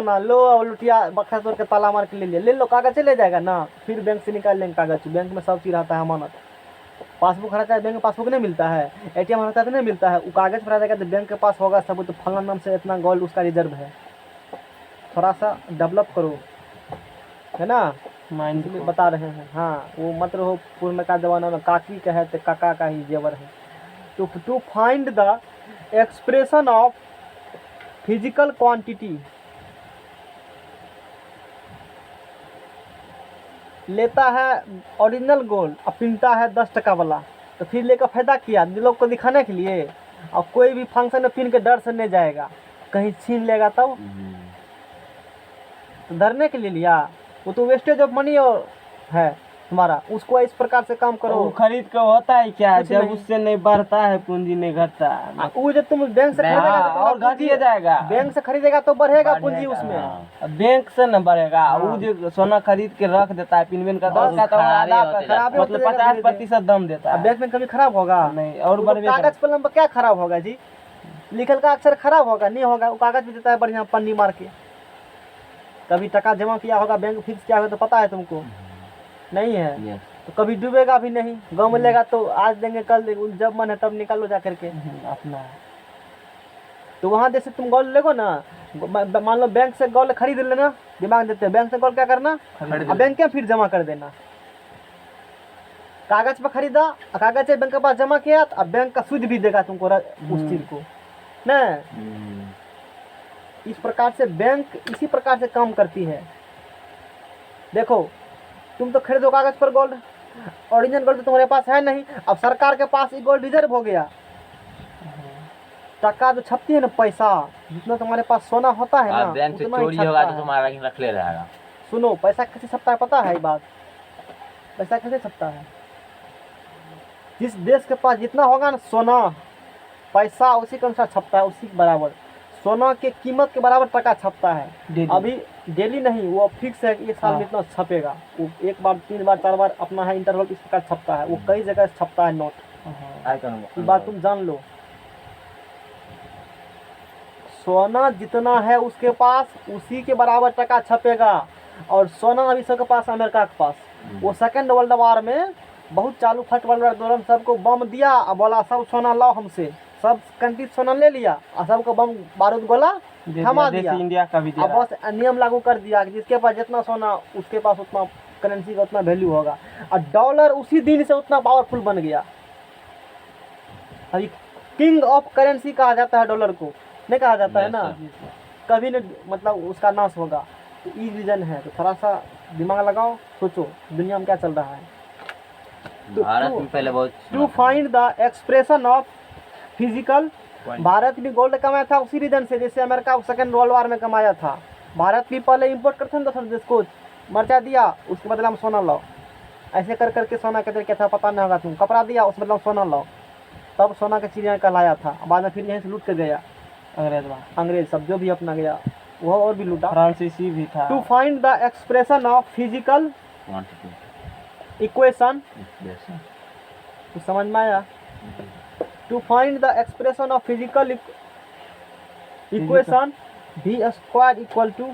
ना लो और लुटिया बक्सा तोड़ के ताला मार के ले लिया, ले लो कागज से ले जाएगा ना, फिर बैंक से निकाल लेंगे कागज। बैंक में सब चीज़ रहता है, अमानत। पासबुक रहता है बैंक में, पासबुक नहीं मिलता है, एटीएम रहता है तो नहीं मिलता है, वो कागज पर रहेगा तो बैंक के पास होगा सब, तो फलाना नाम से इतना गोल्ड उसका रिजर्व है। थोड़ा सा डेवलप करो, है ना, इसलिए बता रहे हैं। हाँ, वो मत रहो पूर्ण का जमाना में काकी का है तो काका का ही जेवर है। To find the expression of physical quantity, लेता है ओरिजिनल गोल्ड और पिनता है 10 टका वाला, तो फिर लेकर फायदा किया लोग को दिखाने के लिए। और कोई भी फंक्शन में पिन के डर से नहीं जाएगा, कहीं छीन लेगा तब, तो डरने के लिए लिया। वो तो वेस्टेज ऑफ मनी है तुम्हारा, उसको इस प्रकार से काम करो। वो खरीद के होता है क्या, जब उससे नहीं बढ़ता है पूंजी नहीं घटता। वो जब तुम बैंक से खरीदेगा तो और घटिए जाएगा, बैंक से खरीदेगा तो बढ़ेगा पूंजी उसमें, बैंक से न बढ़ेगा। वो जो सोना खरीद के रख देता है पिन का मतलब 50% दम देता है, बैंक में कभी खराब होगा नहीं। और कागज कलम पर क्या खराब होगा जी, लिखल का अक्षर खराब होगा नहीं होगा, वो कागज भी देता है बढ़िया पन्नी मार के। कभी टका जमा किया होगा बैंक फिक्स किया होगा तो पता है तुमको, नहीं है तो कभी डूबेगा भी नहीं। गाँव में लेगा तो आज देंगे कल देंगे, जब मन है तब निकालो जा करके अपना। तो वहाँ जैसे तुम गोल्ड लेगो ना, मान लो बैंक से गोल्ड खरीद लेना, दिमाग देते हैं बैंक से गोल्ड क्या करना, बैंक के फिर जमा कर देना। कागज पर खरीदा, कागज बैंक के पास जमा किया, अब बैंक का सूद भी देगा तुमको उस चीज को ना। इस प्रकार से बैंक इसी प्रकार से काम करती है। देखो तुम तो खरीदो कागज पर गोल्ड, ओरिजिनल गोल्ड तो तुम्हारे पास है नहीं, अब सरकार के पास ये गोल्ड रिजर्व हो गया। टका जो छपती है ना, पैसा जितना तुम्हारे पास सोना होता है ना, बैंक से चोरी होगा तो तुम्हारा रख ले रहेगा। सुनो पैसा कैसे छपता है पता है, ये बात पैसा कैसे छपता है, जिस देश के पास जितना होगा ना सोना पैसा, उसी के अनुसार छपता है, उसी के बराबर सोना के कीमत के बराबर टका छपता है। अभी डेली नहीं, वो फिक्स है कि एक साल में इतना छपेगा, वो एक बार 3 बार 4 बार अपना है इंटरवल इस प्रकार छपता है, वो कई जगह छपता है नोट। ये बात तुम जान लो। सोना जितना है उसके पास उसी के बराबर टका छपेगा। और सोना अभी सबके पास, अमेरिका के पास, वो सेकेंड वर्ल्ड वार में बहुत चालू, फर्स्ट वर्ल्ड वार दौरान सबको बम दिया और बोला सब सोना लाओ हमसे, सब कंट्री सोना ले लिया और सबको बम बारूद गोला थमा दिया। इंडिया का भी अब बस नियम लागू कर दिया कि जिसके पास जितना सोना उसके पास उतना करेंसी का उतना वैल्यू होगा। और डॉलर उसी दिन से उतना पावरफुल बन गया। अभी किंग ऑफ करेंसी कहा जाता है डॉलर को, नहीं कहा जाता है ना, कभी नहीं मतलब उसका नाश होगा। तो ये रीजन है, तो थोड़ा सा दिमाग लगाओ, सोचो दुनिया में क्या चल रहा है। भारत में पहले बहुत to find the expression of physical, Bharat भी गोल्ड कमाया था उसी रीजन से, जैसे अमेरिका सेकेंड वर्ल्ड वार में कमाया था। भारत भी पहले इंपोर्ट करते हैं दूसरे देश को, मर्चा दिया उसके बदला में सोना लाओ, ऐसे कर करके सोना कहते क्या था पता नहीं होगा तुम, कपड़ा दिया उसके बदला में सोना लाओ, तब सोना के चिड़िया कहलाया था। बाद में फिर यहीं से लूट के गया अंग्रेज सब, जो भी अपना गया वो और भी लूटा, फ्रांसीसी भी था। To find the expression of physical equation, तो समझ में आया। To find the expression of physical equation v square equal to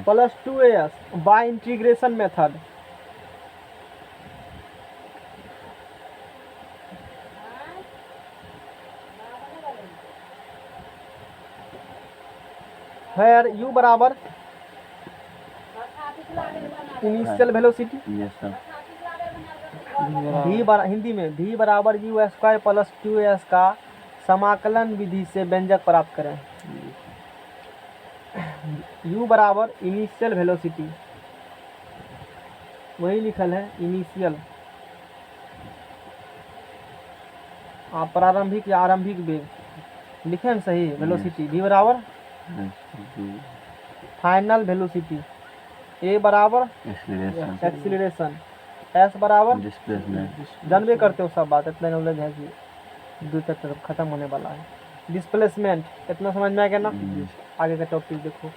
plus 2as by integration method. where u बराबर इनिशियल वेलोसिटी, हिंदी में v बराबर यू स्क्वायर प्लस 2s का समाकलन विधि से व्यंजक प्राप्त करें। u बराबर इनिशियल वेलोसिटी, वही लिखल है इनिशियल, आप प्रारंभिक या आरंभिक वेग लिखे हैं सही, वेलोसिटी v बराबर फाइनल वेलोसिटी, a बराबर एक्सीलरेशन, s बराबर जानबे करते हो सब बात, इतना नॉलेज है कि दो तरफ खत्म होने वाला है। डिस्प्लेसमेंट इतना समझ में आ गया ना, आगे का टॉपिक देखो।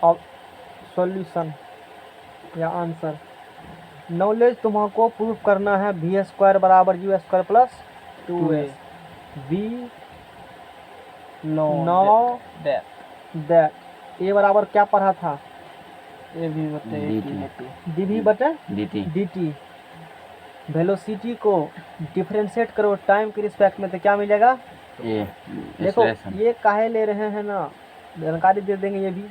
अब सॉल्यूशन या आंसर, नॉलेज तुमको प्रूफ करना है v स्क्वायर बराबर u square plus 2s, v know that a बराबर क्या पढ़ा था, ए भी बटे dv बटे dt dt। वेलोसिटी को डिफरेंशिएट करो टाइम के रिस्पेक्ट में तो क्या मिलेगा। ये देखो एक्सप्रेशन ये काहे ले रहे हैं ना, जानकारी दे देंगे, ये भी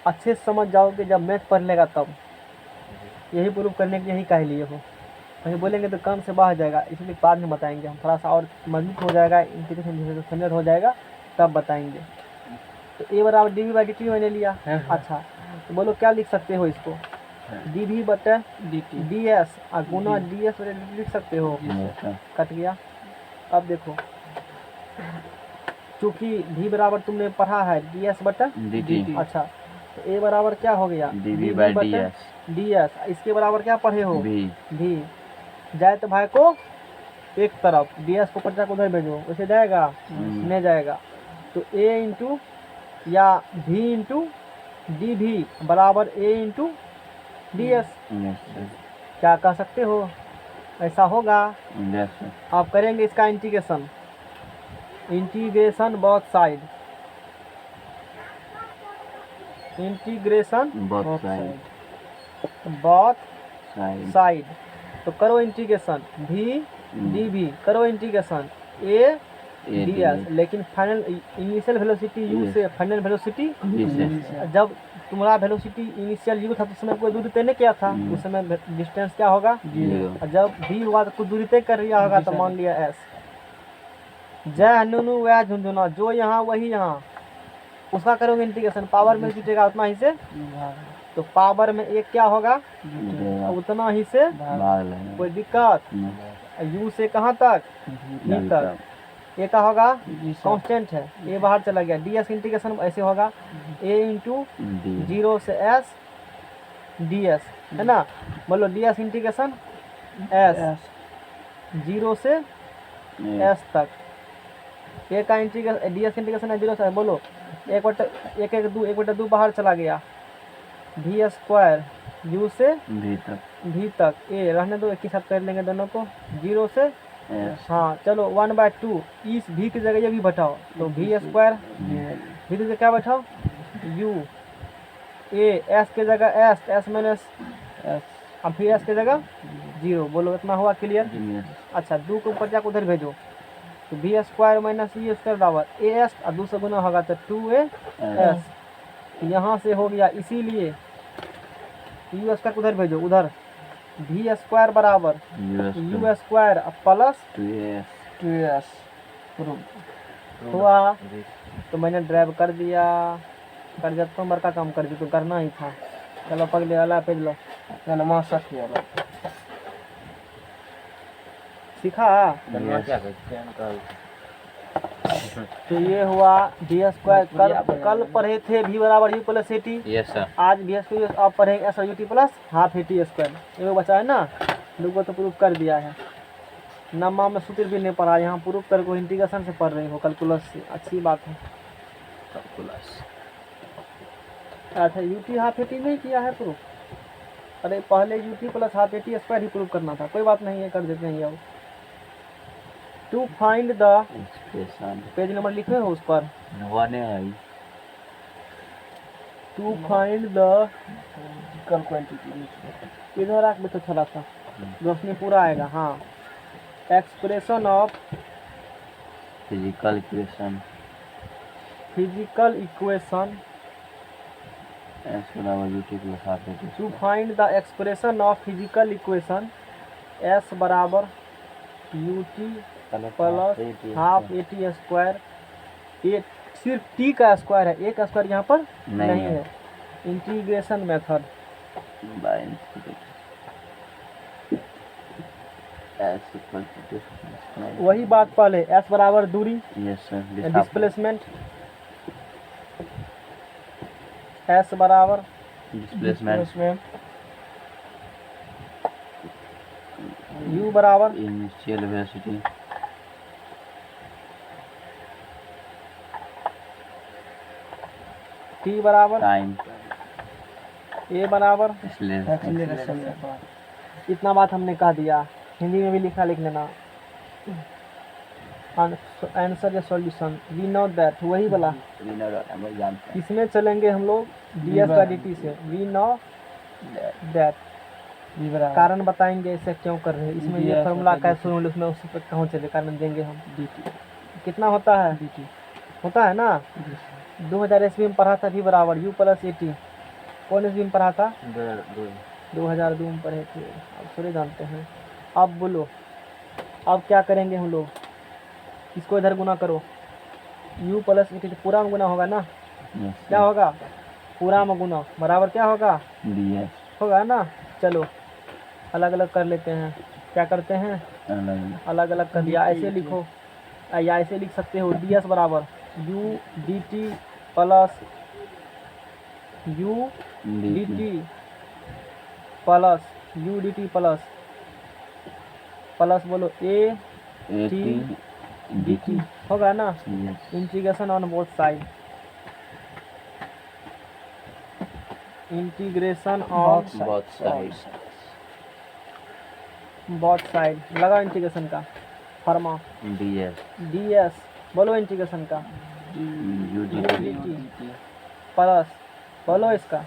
अच्छे से समझ जाओगे जब मैथ पढ़ लेगा तब। यही प्रूफ करने के यही कह लिए हो, कहीं बोलेंगे तो काम से बाहर जाएगा, इसलिए बाद में बताएंगे हम, थोड़ा सा और मजबूत हो जाएगा, इंटीग्रेशन स्टैंडर्ड हो जाएगा तब बताएंगे। तो ए बराबर d v by d t मैंने लिया। अच्छा तो बोलो क्या लिख सकते हो इसको, डी वी बटे डी एस और गुना डी एस लिख सकते हो। कट गया। अब देखो चूंकि v बराबर तुमने पढ़ा है डी एस बटा dt अच्छा तो a बराबर क्या हो गया dv by ds D S, इसके बराबर क्या पढ़े हो v v। जाए तो भाई को एक तरफ, डी एस को पचा को उधर भेजो, वैसे जाएगा नहीं जाएगा। तो a इंटू या v इंटू डी भी बराबर a इंटू डी एस। क्या कह सकते हो, ऐसा होगा। आप करेंगे इसका integration, integration both side, integration both side. तो करो इंटीग्रेशन v डी भी, करो इंटीग्रेशन a डी एस, लेकिन फाइनल इनिशियल वेलोसिटी u से फाइनल वेलोसिटी, जब तुम्हारा वेलोसिटी इनिशियल u था तो उस समय कोई दूरी तय नहीं किया था, उस समय डिस्टेंस क्या होगा, और जब v हुआ तो कुछ दूरी तय कर लिया होगा, तो मान लिया s। जय हनुनु वह झुंझुना, जो यहाँ वही यहाँ, उसका करोगे इंटीग्रेशन, पावर में जुटेगा उतना ही से, तो पावर में एक क्या होगा उतना ही से, कोई दिक्कत। u से कहाँ तक v तक, ये का होगा कांस्टेंट है, ये बाहर चला गया। डी एस इंटीग्रेशन ऐसे होगा a इंटू 0 से s डी एस, है ना। बोलो डी एस इंटीग्रेशन s 0 से s तक, ए का इंटीग्रेशन डी एस इंटीग्रेशन है 0 से, बोलो एक बटा दो बाहर चला गया, v स्क्वायर u से v तक, ए रहने दो, एक ही साथ कर लेंगे दोनों को, 0 से हाँ चलो 1/2, इस v की जगह ये भी बैठाओ, तो v स्क्वायर v की जगह क्या बैठाओ u, a s के जगह s माइनस s, अब फिर s के जगह 0। बोलो इतना हुआ क्लियर। अच्छा 2 को ऊपर जाकर उधर भेजो, तो v square minus e square बराबर a s, और 2 से गुना होगा तो 2a s। यहाँ से हो गया, इसीलिए u स्क्वायर उधर भेजो, उधर v स्क्वायर बराबर u स्क्वायर प्लस 2s हुआ। तो मैंने ड्राइव कर दिया, कर जब तुम बड़का काम कर दी तो करना ही था। चलो पगले वाला पेज लो, चलो मास्टर किया सीखा। तो ये हुआ डी स्क्वायर, कल पढ़े थे v बराबर u plus A T, yes sir आज v स्क्वायर आप पढ़ेंगे S U t plus half a t square. ये बचा है ना, लोगों तो प्रूफ कर दिया है। नमा में सूत्र भी नहीं पढ़ा, यहाँ प्रूफ कर को इंटीग्रेशन से पढ़ रही हो, कैलकुलस से, अच्छी बात है। कैलकुलस अच्छा U T half a T नहीं किया है प्रूफ, अरे पहले you t plus half a t square he proof करना था, कोई बात नहीं है, कर देते हैं अब। To find the page number लिखे हो उस पर, टू फाइंड द इधर रख भी तो थोड़ा सा रोशनी पूरा आएगा। हाँ expression of physical equation physical equation, s बराबर ut plus half at to find the expression of physical equation s बराबर u t plus half a t square, ये सिर्फ टी का स्क्वायर है, एक स्क्वायर यहाँ पर नहीं है। Integration method by s equal to वही बात पहले, s बराबर दूरी, यस सर डिस्प्लेसमेंट, s बराबर डिस्प्लेसमेंट u बराबर इनिशियल वेलोसिटी t बराबर टाइम a बराबर। एक्सीलरेशन इतना बात हमने कह दिया, हिंदी में भी लिखा लिख लेना। आंसर या सॉल्यूशन वी नो दैट, वही वाला हम जानते हैं। इसमें चलेंगे हम लोग ds का dt से, वी नो दैट, कारण बताएंगे इसे क्यों कर रहे हैं, इसमें ये फार्मूला कैसे होंगे, उसमें उसी पर कहाँ चले, कारण देंगे हम dt कितना होता है, होता है ना 2000 ईस्वी में पढ़ा था v बराबर u प्लस ए टी, कौन ईस्वी में पढ़ा था 2002 में पढ़े थे, अब थोड़े जानते हैं। अब बोलो अब क्या करेंगे हम लोग, इसको इधर गुना करो, u प्लस ए टी पूरा में गुना होगा ना, क्या होगा पूरा में गुना बराबर क्या होगा ds होगा ना। चलो अलग अलग कर लेते हैं, क्या करते हैं अलग अलग कर लिया, ऐसे लिखो या ऐसे लिख सकते हो ds बराबर u dt plus u dt plus u dt plus बोलो a t dt होगा ना, integration on both side, integration on both side लगा इंटीग्रेशन का फर्मा ds बोलो इंटीग्रेशन का u dt प्लस बोलो इसका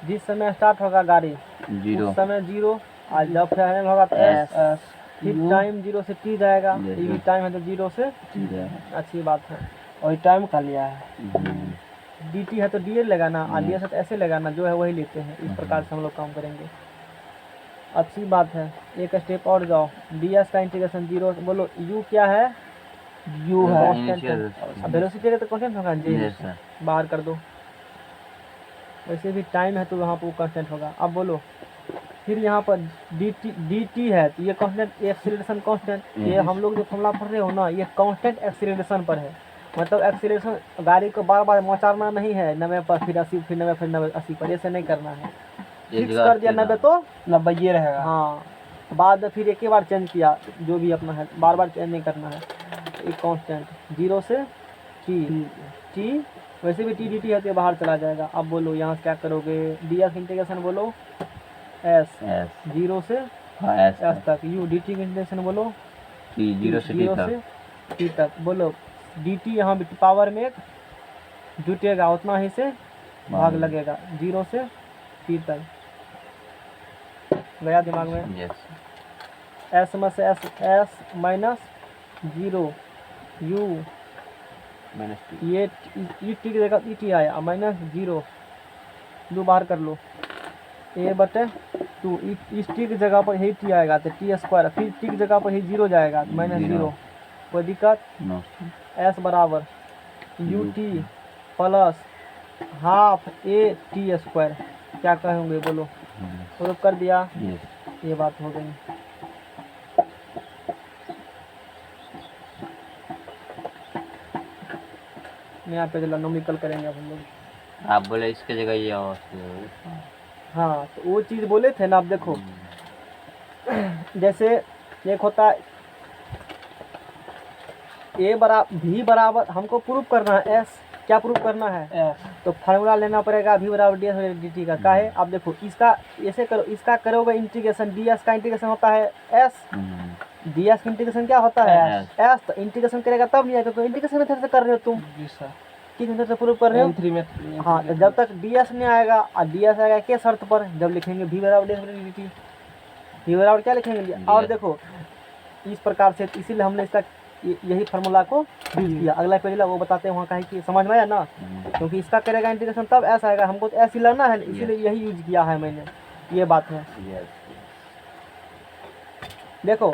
जिस समय स्टार्ट होगा गाड़ी उस समय 0 और जब फाइनल होगा तो s, फिर टाइम 0 से t जाएगा, ये भी टाइम है तो 0 से अच्छी बात है, और टाइम का लिया है dt है तो ds लगाना, और ds है तो ऐसे लगाना, जो है वही लेते हैं, इस प्रकार से हम लोग काम करेंगे, अच्छी बात है। एक स्टेप और जाओ, ds का इंटीग्रेशन 0 बोलो u क्या है, u है कांस्टेंट, वेलोसिटी का तो कांस्टेंट होगा जी, बाहर कर दो, वैसे भी टाइम है तो वहाँ पर कांस्टेंट होगा। अब बोलो फिर यहाँ पर dt है तो ये कांस्टेंट, एक्सीलरेशन कांस्टेंट, ये हम लोग जो फॉर्मूला पढ़ रहे हो ना ये कांस्टेंट एक्सीलरेशन पर है, मतलब एक्सीलरेशन गाड़ी को बार बार मचाना नहीं है 90 पर फिर 80 फिर 90 फिर 90 80 पर, ऐसे नहीं करना है, फिक्स कर दिया 90 तो 90 ये रहेगा, हाँ बाद में फिर एक ही बार चेंज किया, जो भी अपना है बार बार चेंज नहीं करना है, एक कांस्टेंट 0 से t वैसे भी t dt है तो बाहर चला जाएगा। अब बोलो यहाँ से क्या करोगे, ds इंटीग्रेशन बोलो s 0 से s तक, u dt इंटीग्रेशन बोलो t 0 से t तक, बोलो dt यहाँ पावर में जुटेगा उतना ही से भाग लगेगा 0 से t तक, गया दिमाग में, s में से s माइनस 0 u ये टी की जगह ई टी आया माइनस 0, दो बाहर कर लो, a बटे 2 इस टी की जगह पर ही टी आएगा तो टी स्क्वायर, फिर टी की जगह पर ही 0 जाएगा माइनस 0, कोई दिक्कत, s बराबर u T plus half a T square, क्या कहेंगे बोलो, तो कर दिया, ये बात हो गई। यहाँ पे चलो नोमिकल करेंगे अब हम लोग, आप बोले इसके जगह ये और हाँ तो वो चीज़ बोले थे ना, आप देखो जैसे एक होता है a बराबर v बराबर, हमको प्रूफ करना है s, क्या प्रूफ करना है तो फार्मूला लेना पड़ेगा v बराबर ds dt का, काहे आप देखो इसका ऐसे करो, इसका करोगे इंटीग्रेशन, ds का इंटीग्रेशन होता है s, ds का इंटीग्रेशन क्या होता है s, तो इंटीग्रेशन करेगा तब नहीं आएगा, तो इंटीग्रेशन मेथड से कर रहे हो तुम, किस मेथड से प्रूफ कर रहे हो, हाँ तो जब तक ds नहीं आएगा, और ds आएगा क्या शर्त पर, जब लिखेंगे v बराबर ds dt, v बराबर क्या लिखेंगे, और देखो इस प्रकार से, इसीलिए हमने इसका यही फार्मूला को यूज किया, अगला पहला वो बताते हैं वहाँ का है कि समझ में आया ना, क्योंकि इसका करेगा इंटीग्रेशन तब ऐसा आएगा, हमको तो ऐसे लेना है इसीलिए यही यूज किया है मैंने, ये बात है। देखो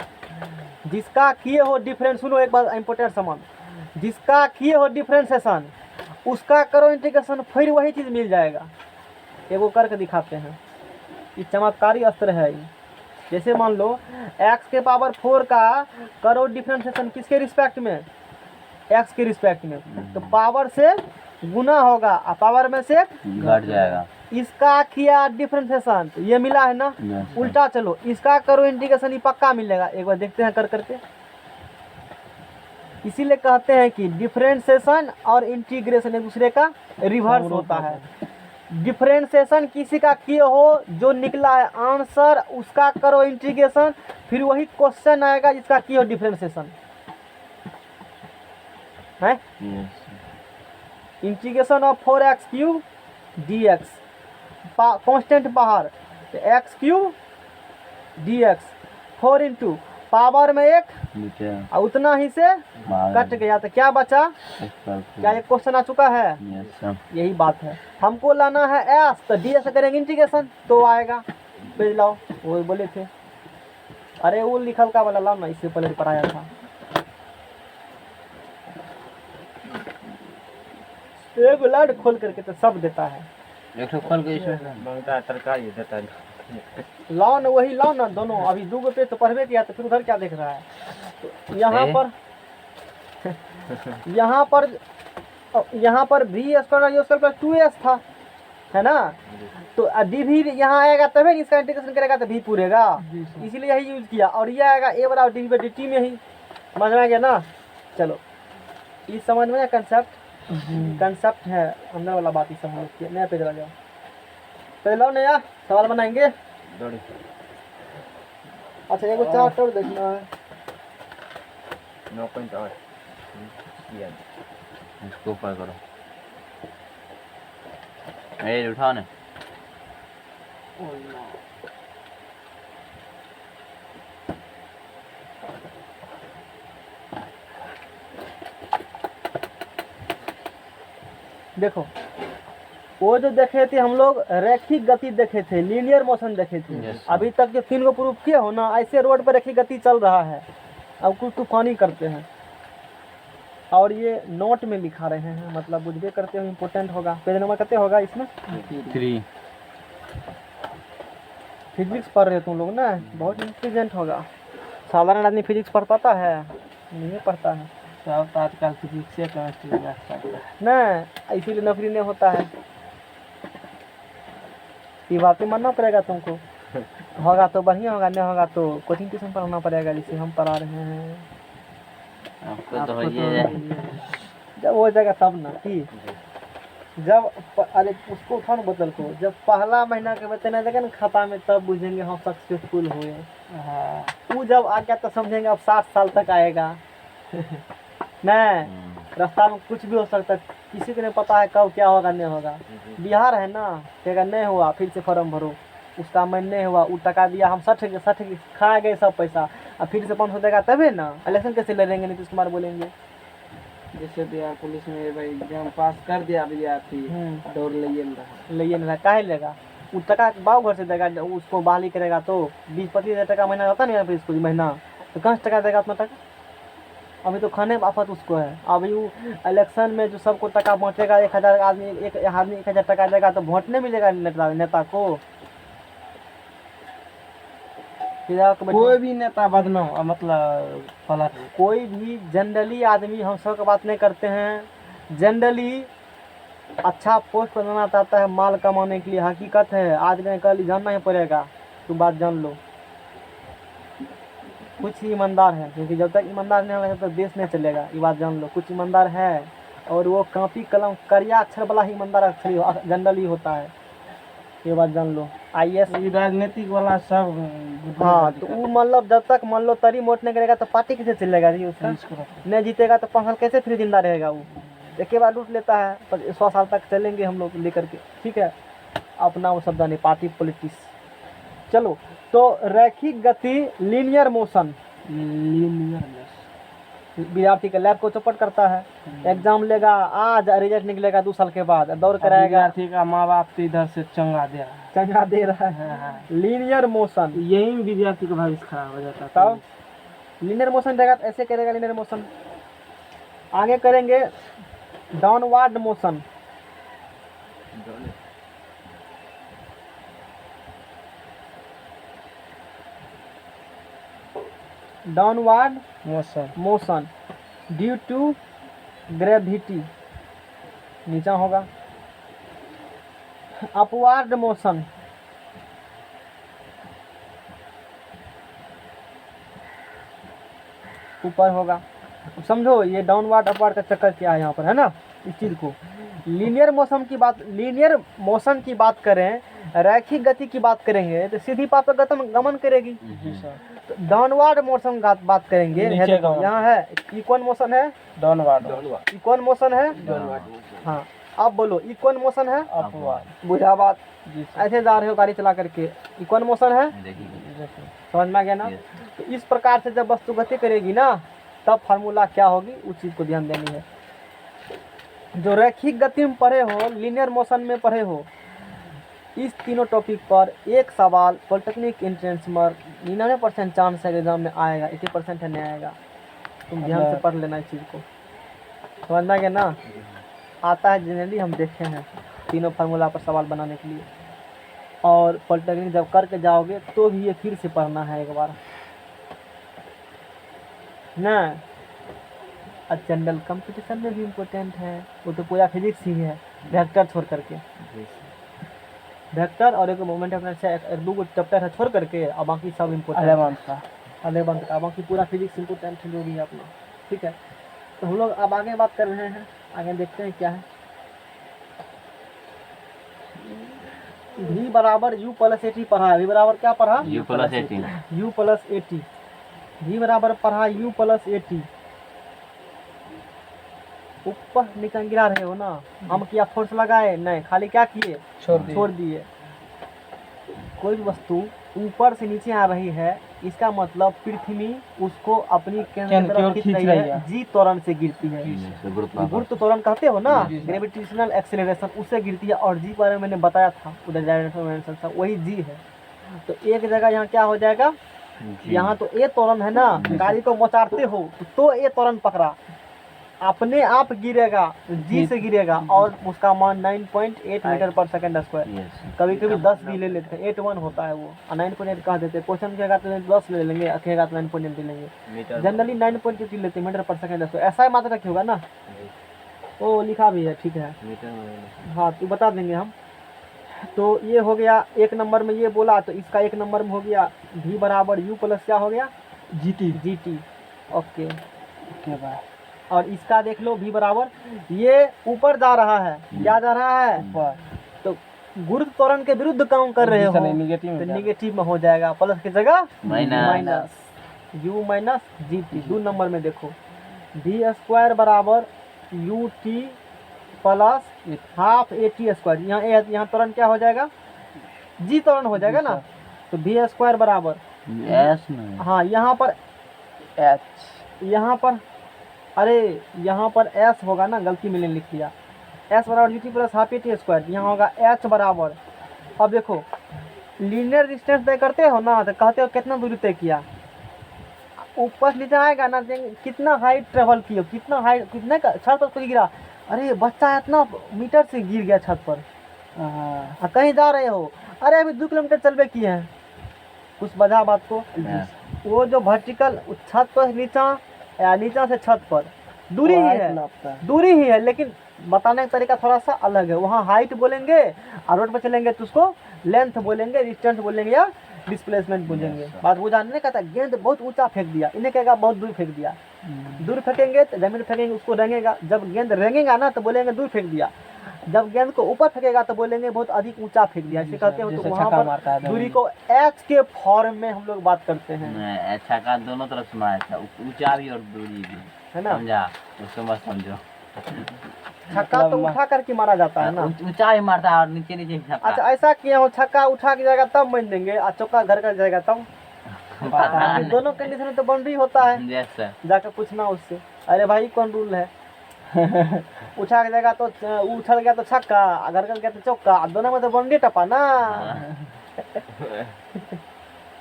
जिसका किए हो डिफरेंस, सुनो एक बात इंपॉर्टेंट सामान, जिसका किए हो डिफरेंशिएशन उसका करो इंटीग्रेशन, फिर वही चीज़ मिल जाएगा। एगो करके दिखाते हैं, ये चमत्कारी अस्त्र है ये। जैसे मान लो x के पावर 4 का करो डिफरेंशिएशन किसके रिस्पेक्ट में, x के रिस्पेक्ट में, तो पावर से गुना होगा और पावर में से घट जाएगा, इसका किया डिफरेंशिएशन तो ये मिला है ना, उल्टा चलो इसका करो इंटीग्रेशन, ये पक्का मिलेगा, एक बार देखते हैं कर करके। इसीलिए कहते हैं कि डिफरेंशिएशन और इंटीग्रेशन एक दूसरे का रिवर्स होता है। डिफरेंशिएशन किसी का किए हो, जो निकला है आंसर उसका करो इंटीग्रेशन, फिर वही क्वेश्चन आएगा जिसका किए हो डिफरेंशिएशन है। Yes integration of 4x³ dx, constant बाहर, x cube dx, 4 into power में 1 नीचे और उतना ही से कट गया, तो क्या बचा? क्या ये क्वेश्चन आ चुका है? यस सर यही बात है। हमको लाना है एस, तो डी से करेंगे इंटीग्रेशन तो आएगा। पेज लाओ, वो बोले थे। अरे वो लिखल का वाला लाओ ना, इससे पहले पढ़ाया था। एक लाइट खोल करके तो सब देता है। एक तो खोल के इसमें बनता तरकारी देता है। लाओ ना, वही लाओ ना दोनों। अभी 2 पेज तो पढ़वे किया, तो फिर उधर क्या देख रहा है? तो यहाँ पर v square u square plus 2s था, है ना? तो डी भी यहाँ आएगा तभी इसका इंटीग्रेशन करेगा तो v पूरेगा, इसीलिए यही यूज किया। और ये आएगा a बराबर डी बाई डी टी में ही। समझ में आ गया ना? चलो, इस समझ में कंसेप्ट है अंदर वाला बात। इस समझ में नया पेज ला जाओ, पेज लाओ नया, सवाल बनाएंगे। अच्छा, एगो चार्ट और देखना है। 9.8 इसको ऊपर करो, ये उठाओ ना। देखो, वो जो देखे थे हम लोग रैखिक गति देखे थे, लीनियर मोशन देखे थे। Yes, अभी तक जो 3 को प्रूफ किया हो ना, ऐसे रोड पर रैखिक गति चल रहा है। अब कुछ तूफानी करते हैं और ये नोट में लिखा रहे हैं, मतलब बुझे करते हो, इम्पोर्टेंट होगा। पेज नंबर कितने होगा इसमें? 3 फिजिक्स पढ़ रहे हो तुम लोग ना, बहुत इंटेलिजेंट होगा। साधारण आदमी फिजिक्स पढ़ पाता है? नहीं पढ़ता है। सब तो आजकल फिजिक्स से केमिस्ट्री में पढ़ता है नहीं, इसीलिए नौकरी नहीं होता है। ये बातें मानना पड़ेगा तुमको। होगा तो बढ़िया होगा, नहीं होगा तो कोचिंग ट्यूशन पढ़ाना पड़ेगा, जिसे हम पढ़ा रहे हैं। आपको तो आपको ये जब हो जाएगा तब ना, कि जब अरे उसको उठा ना बदल को, जब पहला महीना के वेतन आएगा ना खाता में, तब बुझेंगे हम सक्सेसफुल हुए। हाँ, वो जब आ गया तो समझेंगे अब 60 साल तक आएगा। नहीं, रास्ता में कुछ भी हो सकता है, किसी को नहीं पता है कब क्या होगा नहीं होगा। बिहार है ना, कहेगा नहीं हुआ फिर से फॉर्म भरो, उसका मन नहीं हुआ, वो टका दिया, हम 60 खा गए सब पैसा, अब फिर से 500 देगा तभी ना। इलेक्शन कैसे लड़ेंगे? नीतीश कुमार बोलेंगे जैसे बिहार पुलिस में भाई एग्जाम पास कर दिया विद्यार्थी, दौड़ ले नहीं रहा, काहे लेगा? वो टका बाबू घर से देगा, उसको बहाली करेगा तो 20-25 हज़ार टका महीना रहता नहीं है स्कूल महीना, तो कहाँ से टका देगा उतना टका? अभी तो खाने में आफत उसको है। अभी वो इलेक्शन में जो सबको टका बांटेगा, 1000 आदमी, एक आदमी 1000 टका देगा तो वोट नहीं मिलेगा नेता को। कोई भी नेता बदनाम मतलब पलट, कोई भी जनरली आदमी, हम सब का बात नहीं करते हैं, जनरली अच्छा पोस्ट बनाना चाहता है माल कमाने के लिए। हकीकत है, आज नहीं कल जानना ही पड़ेगा, तो बात जान लो। कुछ ही ईमानदार है, क्योंकि जब तक ईमानदार नहीं होगा तब तक देश नहीं चलेगा, ये बात जान लो। कुछ ईमानदार है, और वो कॉपी कलम करिया अक्षर वाला ही ईमानदार अक्षर जनरली होता है, ये बात जान लो। IAS राजनीतिक वाला सब। हाँ, तो वो मतलब जब तक मान लो तरी मोट नहीं करेगा तो पार्टी कैसे चलेगा जी उसका? नहीं जीतेगा तो 5 साल कैसे फिर जिंदा रहेगा वो? एक ही बार लूट लेता है, पर 100 साल तक चलेंगे हम लोग लेकर के, ठीक है? अपना वो शब्द नहीं, पार्टी पॉलिटिक्स। चलो, तो रैखिक गति लीनियर मोशन, विद्यार्थी के लैब को चौपट करता है। एग्जाम लेगा आज, रिजल्ट निकलेगा 2 साल के बाद, दौड़ कराएगा। विद्यार्थी का माँ बाप तो इधर से चंगा दे रहा है। लीनियर मोशन, यही में विद्यार्थी का भविष्य खराब हो जाता है। तब लीनियर मोशन देगा तो ऐसे करेगा लीनियर मोशन। आगे करेंगे downward motion, downward motion due to gravity, नीचा होगा। अपवर्ड मोशन, ऊपर होगा। समझो ये डाउनवर्ड अपवर्ड का चक्कर क्या है यहाँ पर, है ना? इस चीज को लीनियर मोशन की बात करें, रैखिक गति की बात करेंगे तो सीधी पाथ पर गमन करेगी। तो डाउनवर्ड मोशन बात करेंगे, नीचे है देखो, गमन। यहाँ है ई कौन मोशन है, डाउनवर्ड ई कौन मोशन है, हाँ अब बोलो ई कौन मोशन है, अपवर्ड। बुझा बात, जी सर। ऐसे जा रहे हो गाड़ी चला करके, ई कौन मोशन है, देखिए समझ में आ गया ना। तो इस प्रकार से जब वस्तु गति करेगी ना तब फार्मूला क्या होगी उस चीज़ को ध्यान देनी है। जो रैखिक गति में पढ़े हो, लीनियर मोशन में पढ़े हो, इस तीनों टॉपिक पर एक सवाल पॉलिटेक्निक एंट्रेंस में 99% चांस है एग्जाम में आएगा, 80% है नहीं आएगा। तुम ध्यान से पढ़ लेना इस चीज़ को, समझ में आ गया ना। आता है जनरली, हम देखे हैं तीनों फार्मूला पर सवाल बनाने के लिए। और पॉलिटेक्निक जब करके जाओगे तो भी ये फिर से पढ़ना है एक बार ना। और जनरल कंपटीशन में भी इम्पोर्टेंट है, वो तो पूरा फिजिक्स ही है, वेक्टर छोड़ करके, वेक्टर और एक मोमेंट ऑफ इनर्शिया, एक दो चैप्टर है छोड़ करके, और बाकी सब इम्पोर्टेंट है। 11th का बाकी पूरा फिजिक्स इम्पोर्टेंट है जो भी है अपना, ठीक है। तो हम लोग अब आगे बात कर रहे हैं, आगे देखते हैं क्या है। v बराबर u प्लस 80 पढ़ा है, v बराबर क्या पढ़ा, U plus 80 u plus 80, v बराबर पढ़ा u प्लस 80। ऊपर निकल गिरा रहे हो ना, हम क्या फोर्स लगाए, नहीं खाली क्या किए, छोड़ दिए। कोई भी वस्तु ऊपर से नीचे आ रही है, इसका मतलब पृथ्वी उसको अपनी केंद्र की तरफ खींच रही है, जी त्वरण से गिरती है। गुरुत्व त्वरण कहते हो ना, ग्रेविटेशनल एक्सेलरेशन, उससे गिरती है। और जी बारे में मैंने बताया था उधर डायरेक्शन, वही जी है। तो एक जगह यहाँ क्या हो जाएगा, यहाँ तो ए त्वरण है ना, गाड़ी को मोचारते हो तो ए त्वरण पकड़ा, अपने आप गिरेगा, जी से गिरेगा, और उसका मान 9.8 मीटर पर सेकंड स्क्वायर, कभी कभी 10 भी ले लेते हैं, 81 होता है वो, 9.8 कह देते हैं। क्वेश्चन कहेगा तो 10 ले लेंगे, कहेगा तो 9.8 ले लेंगे, जनरली 9.8 लेते हैं मीटर पर सेकंड स्क्वायर। ऐसा ही मात्रा की होगा ना, वो लिखा भी है, ठीक है, हाँ तो बता देंगे हम। तो ये हो गया एक नंबर में, ये बोला तो इसका एक नंबर में हो गया v बराबर u प्लस क्या हो गया, GT। ओके, और इसका देख लो v बराबर, ये ऊपर जा रहा है, क्या जा रहा है, तो गुरुत्व त्वरण के विरुद्ध काम कर रहे हो तो निगेटिव में हो जाएगा, प्लस की जगह minus, u minus GT। 2 number में देखो v स्क्वायर बराबर ut plus half AT square, यहाँ त्वरण क्या हो जाएगा, g त्वरण हो जाएगा ना। तो v स्क्वायर बराबर S नहीं, हाँ यहाँ पर h, यहाँ पर अरे यहाँ पर s होगा ना, गलती मैंने लिख दिया, s बराबर GT plus half AT square, यहाँ होगा h बराबर। अब देखो लीनियर डिस्टेंस तय करते हो ना, तो कहते हो कितना दूरी तय किया, ऊपर नीचे आएगा ना, कितना हाइट ट्रेवल किया, कितना हाइट, कितने का छत पर गिरा, अरे बच्चा इतना मीटर से गिर गया छत पर, कहीं जा रहे हो, अरे अभी 2 किलोमीटर चलबे किए हैं, कुछ बजा बात को। वो जो वर्टिकल छत पर नीचा या नीचा से छत पर दूरी ही है, लेकिन बताने का तरीका थोड़ा सा अलग है। वहाँ हाइट बोलेंगे और रोड पर चलेंगे तो उसको लेंथ बोलेंगे, डिस्टेंस बोलेंगे या डिस्प्लेसमेंट बोलेंगे। बात वो जानने का था, गेंद बहुत ऊंचा फेंक दिया, इन्हें कहेगा बहुत दूर फेंक दिया। दूर फेंकेंगे तो जमीन फेंकेंगे, उसको रेंगेगा, जब गेंद रेंगेगा ना तो बोलेंगे दूर फेंक दिया, जब गेंद को ऊपर फेंकेगा तो बोलेंगे बहुत अधिक ऊंचा फेंक दिया, इसे कहते हैं। तो वहाँ पर दूरी को एच के फॉर्म में हम लोग बात करते हैं। छक्का दोनों तरफ से मारा था, ऊंचा भी और दूरी भी, है ना, समझा, उसको मत समझो। छक्का तो उठा करके मारा जाता है ना, ऊंचा ही मारता है और नीचे नीचे छक्का। अच्छा ऐसा किया हो, छक्का उठा के जाएगा तब मान देंगे, और चौका घर का जाएगा तब, दोनों कंडीशन में तो बाउंड्री होता है। जाकर पूछना उससे, अरे भाई कौन रूल है, उठा के जाएगा तो उछल गया तो छक्का, अगर कर गया तो चौका, दोनों में तो बाउंड्री टपा ना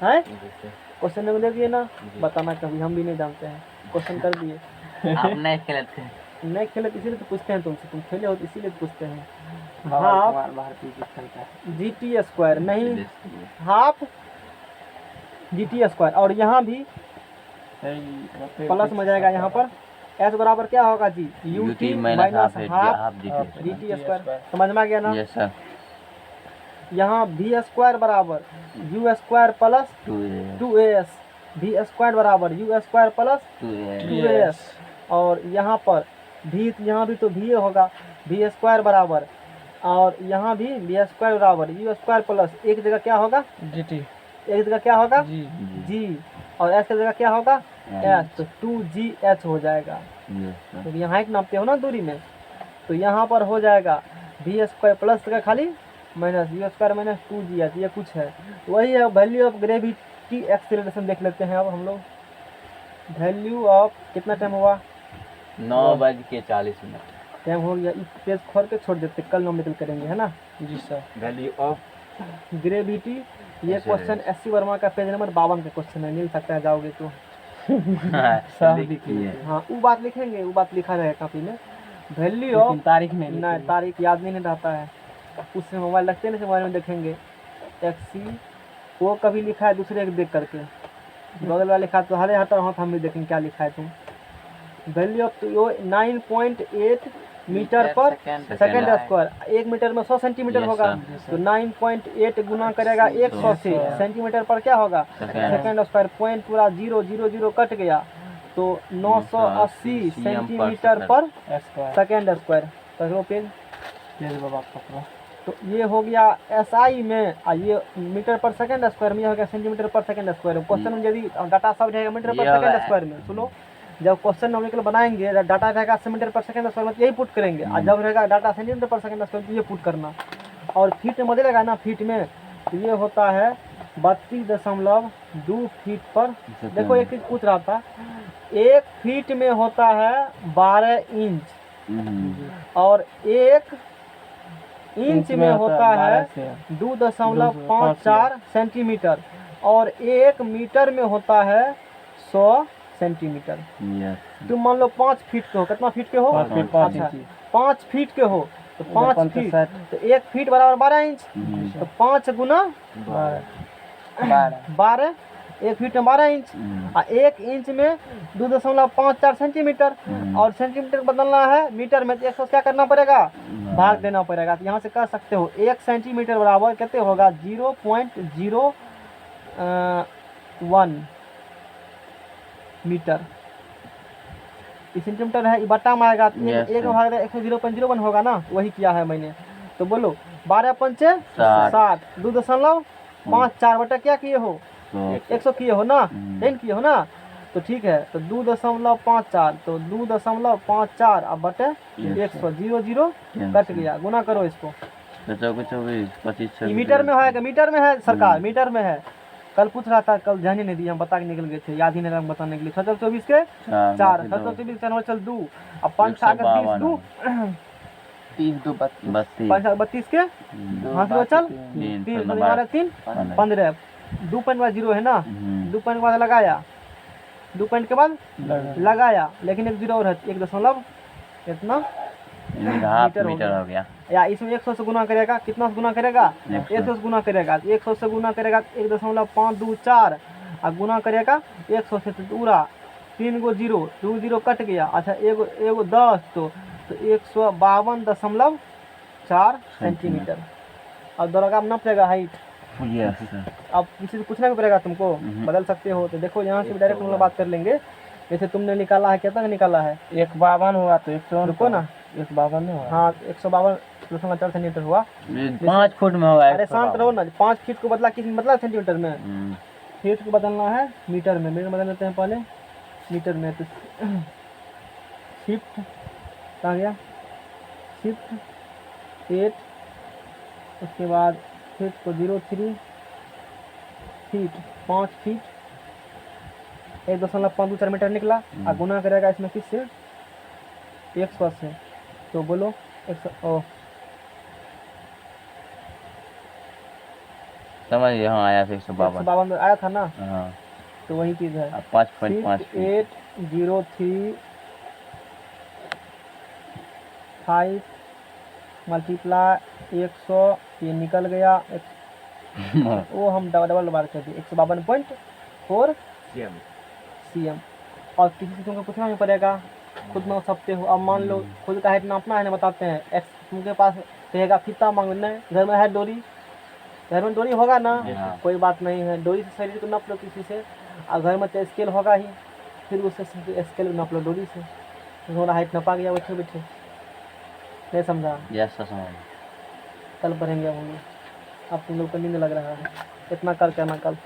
है। क्वेश्चन में दे दिए ना, बताना कभी, हम भी नहीं जानते हैं, क्वेश्चन कर दिए। आप नहीं खेलते, नहीं खेले इसीलिए तो पूछते हैं तुमसे, तुम खेले हो तो इसीलिए तो पूछते हैं। हाफ GT स्क्वायर नहीं, हाफ GT स्क्वायर, और यहाँ भी प्लस में जाएगा, यहाँ पर s बराबर क्या होगा जी, UT minus half GT square. समझ में आ गया ना। Yes sir. यहाँ v स्क्वायर बराबर u square plus 2as, v square बराबर u स्क्वायर प्लस 2as, और यहाँ पर v, यहाँ भी तो v होगा, बी स्क्वायर बराबर, और यहाँ भी बी स्क्वायर बराबर यू स्क्वायर प्लस एक जगह क्या होगा GT एक जगह क्या होगा जी जी, और एच की जगह क्या होगा एच, तो 2GH हो जाएगा। Yes sir. तो यहाँ एक नापते हो ना दूरी में, तो यहाँ पर हो जाएगा बी स्क्वायर प्लस का खाली minus you square minus 2GH, ये कुछ है। वही है वैल्यू ऑफ ग्रेविटी एक्सेलरेशन देख लेते हैं अब हम लोग। वैल्यू ऑफ कितना टाइम हुआ 9:40 टाइम हो गया, इस पेज खोल के छोड़ देते, कल नॉमिकल करेंगे है ना। जी सर। वैल्यू ऑफ ग्रेविटी, ये क्वेश्चन SC वर्मा का पेज नंबर 52 का क्वेश्चन है, मिल सकता है जाओगे तो। लिखिए। हाँ वो बात लिखेंगे, वो बात लिखा रहेगा कापी में। वैल्यू ऑफ लेकिन तारीख नहीं ना लिखेंगे। तारीख याद नहीं रहता है, उससे मोबाइल रखते नहीं, मोबाइल में देखेंगे। XC वो कभी लिखा है दूसरे एक देख करके, बगल वाला लिखा तो हरे हटा हाथ हम भी देखेंगे क्या लिखा है तुम। वैल्यू ऑफ 9.8 मीटर पर सेकेंड स्क्वायर, 1 मीटर में 100 सेंटीमीटर Yes, होगा, sir. तो 9.8 गुना करेगा 100 से, सेंटीमीटर पर क्या होगा सेकेंड स्क्वायर, पॉइंट पूरा 000 कट गया, तो 980 सेंटीमीटर पर स्क्वायर सेकेंड स्क्वायर। पकड़ो पेज, पेज बाबा पकड़ो। तो ये हो गया SI में, और ये मीटर पर सेकेंड स्क्वायर में, ये हो गया सेंटीमीटर पर सेकेंड स्क्वायर में। क्वेश्चन में यदि डाटा सब रहेगा मीटर पर ये होगा। सेकेंड स्क्वायर में, सुनो जब क्वेश्चन नॉमिकल बनाएंगे डाटा रहेगा सेंटीमीटर पर सेकेंड स्क्वायर में, तो यही पुट करेंगे, और जब रहेगा डाटा सेंटीमीटर पर सेकेंड स्क्वायर में, तो ये पुट करना। और फीट में बदलेगा ना, फीट में तो ये होता है 32.2 फीट पर। देखो एक चीज पूछ रहा था, 1 फीट में होता है 12 इंच, और 1 इंच में होता है 2.54 सेंटीमीटर, और 1 मीटर में होता है 100 सेंटीमीटर। यस तुम मान लो 5 फीट के हो, कितना फीट के हो 5 फीट 5 अच्छा, इंच 5 फीट के हो, तो 5 फीट, 65 तो 1 फीट बराबर 12 इंच, तो 5 गुना 12, 1 फीट में 12 इंच, और 1 इंच में 2.54 सेंटीमीटर, और सेंटीमीटर बदलना है मीटर में, तो 100 क्या करना पड़ेगा भाग देना पड़ेगा। तो यहाँ से कह सकते हो 1 सेंटीमीटर बराबर कितने होगा 0.01 मीटर। इस सेंटीमीटर है, ये बट्टा में आएगा, तो Yes, एक sir. भाग 0.01 होगा ना, वही किया है मैंने। तो बोलो 12 पंचे 60, 60, 2.54 बटा क्या किए हो 100 किए हो ना, 10 किए हो ना, तो ठीक है, तो 2.54, तो 2.54 अब बटे 100, 0 कट गया, गुना करो इसको। 24 25 ये मीटर में है, मीटर में है सरकार, मीटर में है। कल पूछ रहा था, कल ध्यान ही नहीं दिया, हम बता के निकल गए थे, याद ही नहीं रहा बताने के लिए। 24 के 4, 24 का चल 2, अब 5 7 20 2 30 2 32 5 32 के हाँ से चल 3 3 3 15, 2 पॉइंट बाद 0 है ना, 2 पॉइंट के बाद लगाया, 2 पॉइंट के बाद लगाया, लेकिन एक 0 और है, 1 दशमलव इतना मीटर हो गया। या इसमें 100 से गुना करेगा, कितना से गुना करेगा 100 100 से गुना करेगा, 100 से गुना करेगा 1.524, और गुना करेगा 100 से, तो पूरा 3 गो 0, 2 0 कट गया, अच्छा एगो 10, तो 152.4 सेंटीमीटर। अब दौरा अब नाप लेगा हाइट, यस अब किसी से पूछना भी पड़ेगा तुमको, बदल सकते हो। तो देखो यहाँ से भी डायरेक्ट हम लोग बात कर लेंगे। जैसे तुमने निकाला है, कितना निकाला है 152 हुआ, तो 100 रुको ना, 152 नहीं हुआ। हाँ 152.4 सेंटीमीटर हुआ। 5 फुट में होगा। अरे शांत रहो ना, 5 फीट को बदला किस में बदला सेंटीमीटर में, फीट को बदलना है मीटर में, मीटर बदल लेते हैं पहले मीटर में। तो शिफ्ट कहाँ गया, शिफ्ट 8, उसके बाद फीट को 03 फीट, 5 फीट 1.524 मीटर निकला, और गुना करेगा इसमें किससे 100 से, तो बोलो 100 समझ यहाँ आया 152। 152 आया था ना, हाँ तो वही चीज़ है। 5.5 803 मल्टीप्लाई 100, ये निकल गया वो हम डबल बार कर दिए 152.4 cm। और किसी से तुमको पूछना नहीं पड़ेगा, खुद नाप सकते हो। अब मान लो खुद का हाइट नापना है ना, बताते हैं एक्स तुमके पास रहेगा, कितना मांगना है, घर में है डोरी, घर में डोरी होगा ना, हाँ। कोई बात नहीं है, डोरी से शरीर को नाप लो किसी से, और घर में तो स्केल होगा ही, फिर उससे स्केल नाप लो डोरी से, थोड़ा हाइट नपा गया बैठे बैठे। नहीं समझा? यस समझ। कल पढ़ेंगे हम लोग। अब तुम लोग को नींद लग रहा है, इतना कर के आना कल।